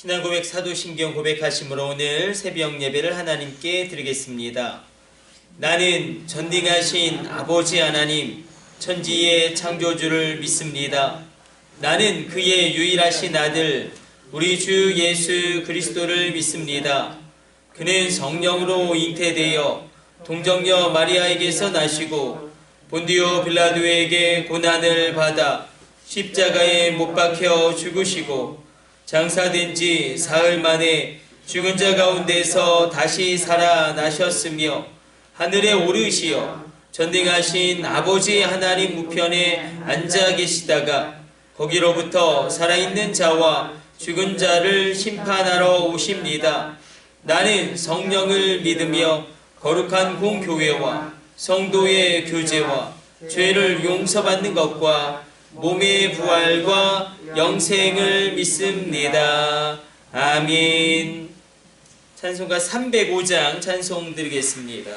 신앙고백 사도신경 고백하심으로 오늘 새벽 예배를 하나님께 드리겠습니다. 나는 전능하신 아버지 하나님, 천지의 창조주를 믿습니다. 나는 그의 유일하신 아들 우리 주 예수 그리스도를 믿습니다. 그는 성령으로 잉태되어 동정녀 마리아에게서 나시고 본디오 빌라도에게 고난을 받아 십자가에 못 박혀 죽으시고 장사된 지 사흘 만에 죽은 자 가운데서 다시 살아나셨으며 하늘에 오르시어 전능하신 아버지 하나님 우편에 앉아 계시다가 거기로부터 살아있는 자와 죽은 자를 심판하러 오십니다. 나는 성령을 믿으며 거룩한 공교회와 성도의 교제와 죄를 용서받는 것과 몸의 부활과 영생을 믿습니다. 아멘. 찬송가 305장 찬송 드리겠습니다.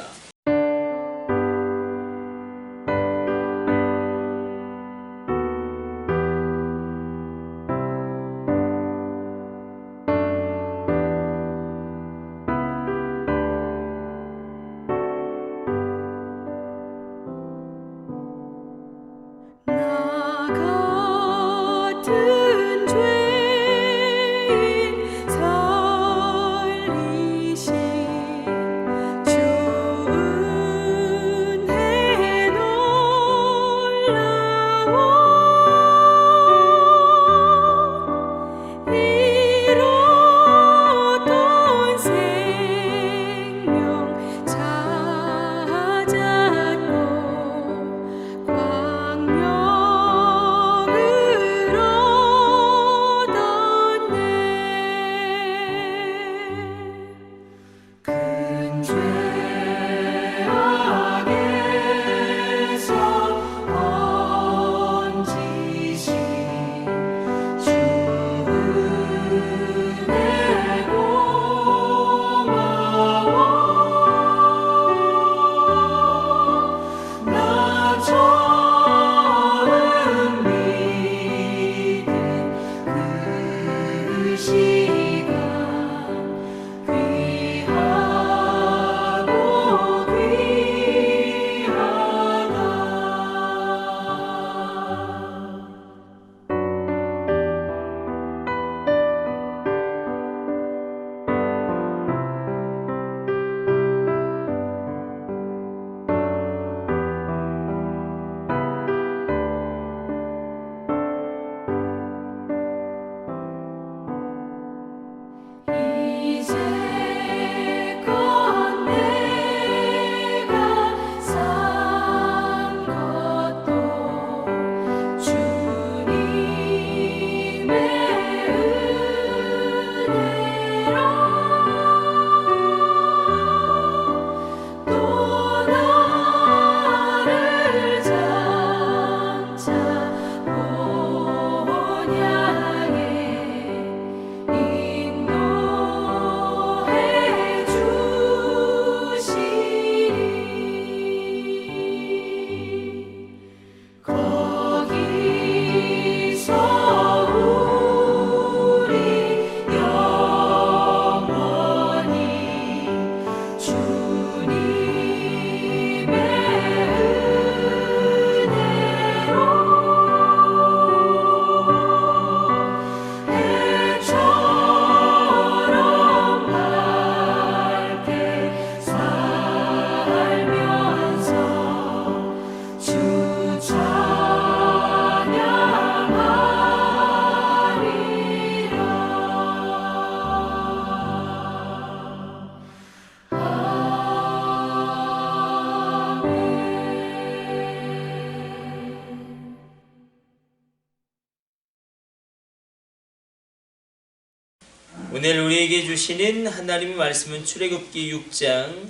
오늘 우리에게 주시는 하나님의 말씀은 출애굽기 6장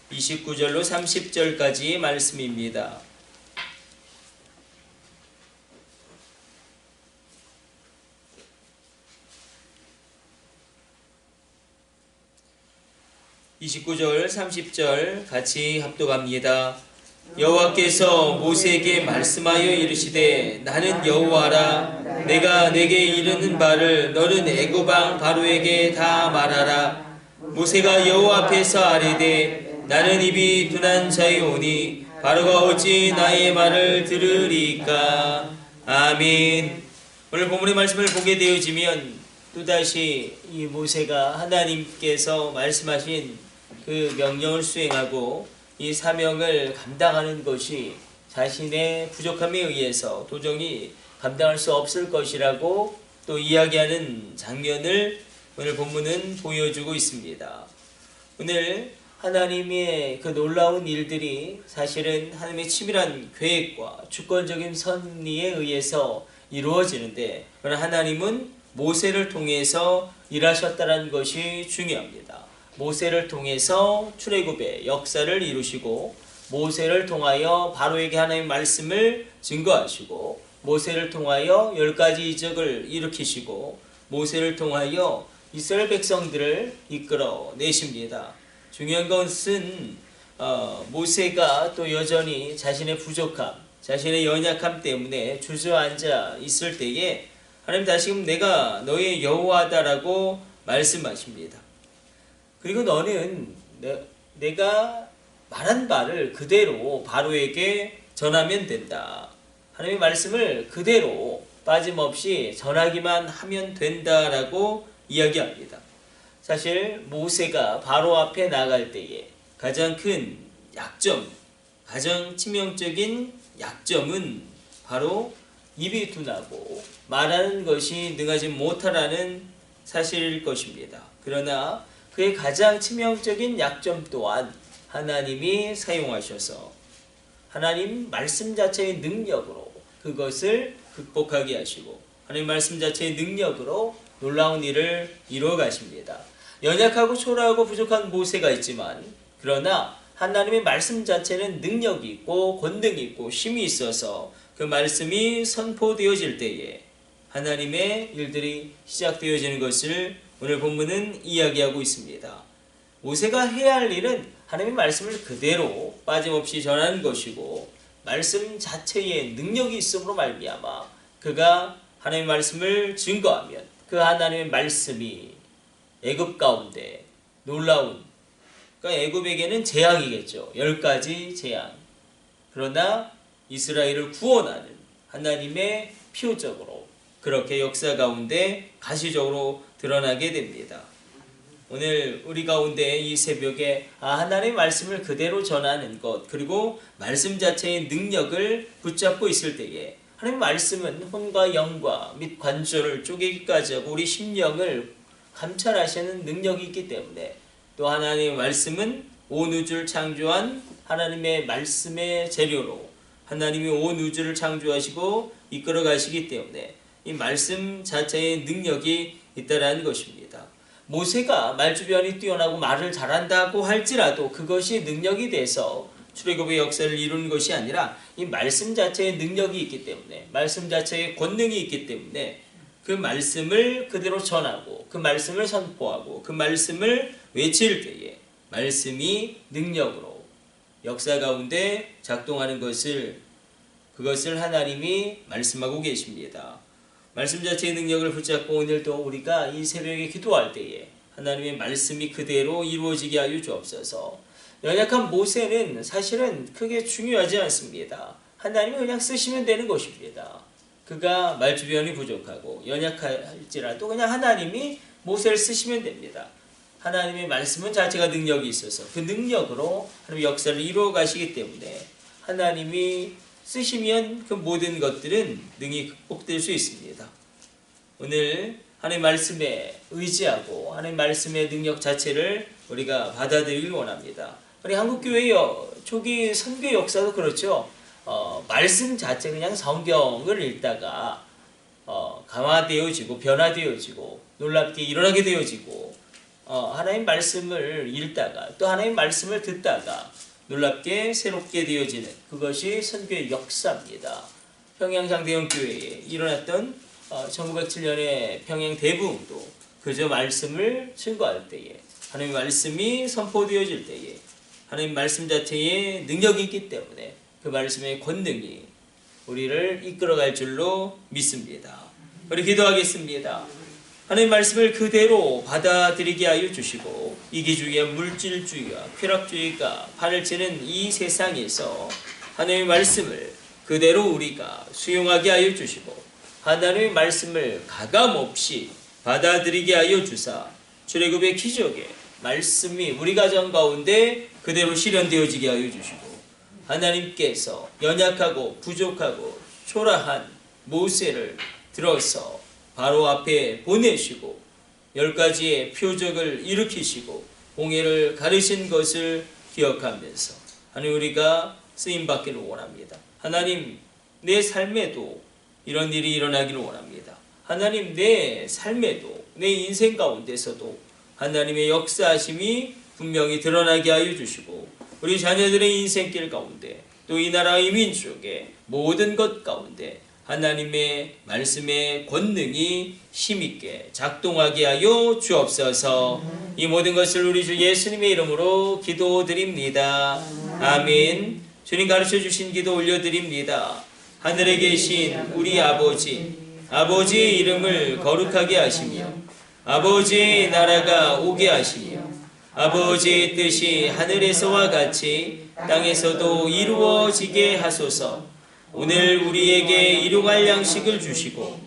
29절로 30절까지 말씀입니다. (29절) 30절 같이 합독합니다. 여호와께서 모세에게 말씀하여 이르시되 나는 여호와라 내가 내게 이르는 바를 너는 애굽 왕 바로에게 다 말하라. 모세가 여호와 앞에서 아뢰되 나는 입이 둔한 자이오니 바로가 어찌 나의 말을 들으리까. 아멘. 오늘 본문의 말씀을 보게 되어지면 또다시 이 모세가 하나님께서 말씀하신 그 명령을 수행하고 이 사명을 감당하는 것이 자신의 부족함에 의해서 도저히 감당할 수 없을 것이라고 또 이야기하는 장면을 오늘 본문은 보여주고 있습니다. 오늘 하나님의 그 놀라운 일들이 사실은 하나님의 치밀한 계획과 주권적인 섭리에 의해서 이루어지는데, 그러나 하나님은 모세를 통해서 일하셨다는 것이 중요합니다. 모세를 통해서 출애굽의 역사를 이루시고, 모세를 통하여 바로에게 하나님의 말씀을 증거하시고, 모세를 통하여 10가지 이적을 일으키시고, 모세를 통하여 이스라엘 백성들을 이끌어 내십니다. 중요한 것은 모세가 또 여전히 자신의 부족함, 자신의 연약함 때문에 주저앉아 있을 때에 하나님 다시금 내가 너의 여호와다라고 말씀하십니다. 그리고 너는 내가 말한 바를 그대로 바로에게 전하면 된다. 하나님의 말씀을 그대로 빠짐없이 전하기만 하면 된다라고 이야기합니다. 사실 모세가 바로 앞에 나갈 때에 가장 큰 약점, 가장 치명적인 약점은 바로 입이 둔하고 말하는 것이 능하지 못하라는 사실일 것입니다. 그러나 그의 가장 치명적인 약점 또한 하나님이 사용하셔서 하나님 말씀 자체의 능력으로 그것을 극복하게 하시고 하나님 말씀 자체의 능력으로 놀라운 일을 이루어 가십니다. 연약하고 초라하고 부족한 모세가 있지만, 그러나 하나님의 말씀 자체는 능력이 있고 권능이 있고 힘이 있어서 그 말씀이 선포되어질 때에 하나님의 일들이 시작되어지는 것을 오늘 본문은 이야기하고 있습니다. 모세가 해야 할 일은 하나님의 말씀을 그대로 빠짐없이 전하는 것이고, 말씀 자체에 능력이 있음으로 말미암아 그가 하나님의 말씀을 증거하면 그 하나님의 말씀이 애굽 가운데 놀라운, 그러니까 애굽에게는 재앙이겠죠. 10가지 재앙. 그러나 이스라엘을 구원하는 하나님의 표적으로 그렇게 역사 가운데 가시적으로 드러나게 됩니다. 오늘 우리 가운데 이 새벽에 하나님의 말씀을 그대로 전하는 것, 그리고 말씀 자체의 능력을 붙잡고 있을 때에 하나님의 말씀은 혼과 영과 및 관절을 쪼개기까지 하고 우리 심령을 감찰하시는 능력이 있기 때문에, 또 하나님의 말씀은 온 우주를 창조한 하나님의 말씀의 재료로 하나님이 온 우주를 창조하시고 이끌어 가시기 때문에 이 말씀 자체의 능력이 있다라는 것입니다. 모세가 말주변이 뛰어나고 말을 잘한다고 할지라도 그것이 능력이 돼서 출애굽의 역사를 이루는 것이 아니라 이 말씀 자체의 능력이 있기 때문에, 말씀 자체의 권능이 있기 때문에 그 말씀을 그대로 전하고 그 말씀을 선포하고 그 말씀을 외칠 때에 말씀이 능력으로 역사 가운데 작동하는 그것을 하나님이 말씀하고 계십니다. 말씀 자체의 능력을 붙잡고 오늘도 우리가 이 새벽에 기도할 때에 하나님의 말씀이 그대로 이루어지게 하여 주옵소서. 연약한 모세는 사실은 크게 중요하지 않습니다. 하나님이 그냥 쓰시면 되는 것입니다. 그가 말주변이 부족하고 연약할지라도 그냥 하나님이 모세를 쓰시면 됩니다. 하나님의 말씀은 자체가 능력이 있어서 그 능력으로 하나님의 역사를 이루어 가시기 때문에 하나님이 쓰시면 그 모든 것들은 능히 극복될 수 있습니다. 오늘 하나님의 말씀에 의지하고 하나님의 말씀의 능력 자체를 우리가 받아들이길 원합니다. 우리 한국교회의 초기 선교 역사도 그렇죠. 말씀 자체 그냥 성경을 읽다가 강화되어지고 변화되어지고 놀랍게 일어나게 되어지고 하나님 말씀을 읽다가 또 하나님 말씀을 듣다가 놀랍게 새롭게 되어지는 그것이 선교의 역사입니다. 평양장대형교회에 일어났던 1907년의 평양 대부흥도 그저 말씀을 증거할 때에 하나님 말씀이 선포되어질 때에 하나님 말씀 자체에 능력이 있기 때문에 그 말씀의 권능이 우리를 이끌어갈 줄로 믿습니다. 우리 기도하겠습니다. 하나님 말씀을 그대로 받아들이게 하여 주시고 이기주의와 물질주의와 쾌락주의가 판을 치는 이 세상에서 하나님의 말씀을 그대로 우리가 수용하게 하여 주시고 하나님의 말씀을 가감없이 받아들이게 하여 주사 출애굽의 기적의 말씀이 우리 가정 가운데 그대로 실현되어지게 하여 주시고 하나님께서 연약하고 부족하고 초라한 모세를 들어서 바로 앞에 보내시고 10가지의 표적을 일으키시고 공회를 가르신 것을 기억하면서 하나님 우리가 쓰임받기를 원합니다. 하나님 내 삶에도 이런 일이 일어나기를 원합니다. 하나님 내 삶에도 내 인생 가운데서도 하나님의 역사하심이 분명히 드러나게 하여 주시고 우리 자녀들의 인생길 가운데 또 이 나라의 민족의 모든 것 가운데 하나님의 말씀의 권능이 힘있게 작동하게 하여 주옵소서. 이 모든 것을 우리 주 예수님의 이름으로 기도드립니다. 아멘. 주님 가르쳐 주신 기도 올려드립니다. 하늘에 계신 우리 아버지, 아버지의 이름을 거룩하게 하시며 아버지의 나라가 오게 하시며 아버지의 뜻이 하늘에서와 같이 땅에서도 이루어지게 하소서. 오늘 우리에게 일용할 양식을 주시고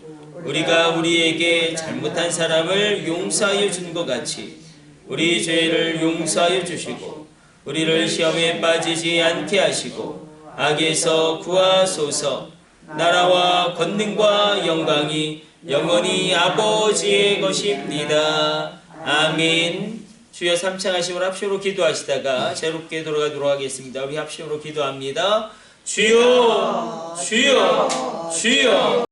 우리가 우리에게 잘못한 사람을 용서하여 준 것 같이 우리 죄를 용서하여 주시고 우리를 시험에 빠지지 않게 하시고 악에서 구하소서. 나라와 권능과 영광이 영원히 아버지의 것입니다. 아멘. 주여 삼창하심을 합심으로 기도하시다가 새롭게 돌아가도록 하겠습니다. 우리 합심으로 기도합니다. 주여 주여 주여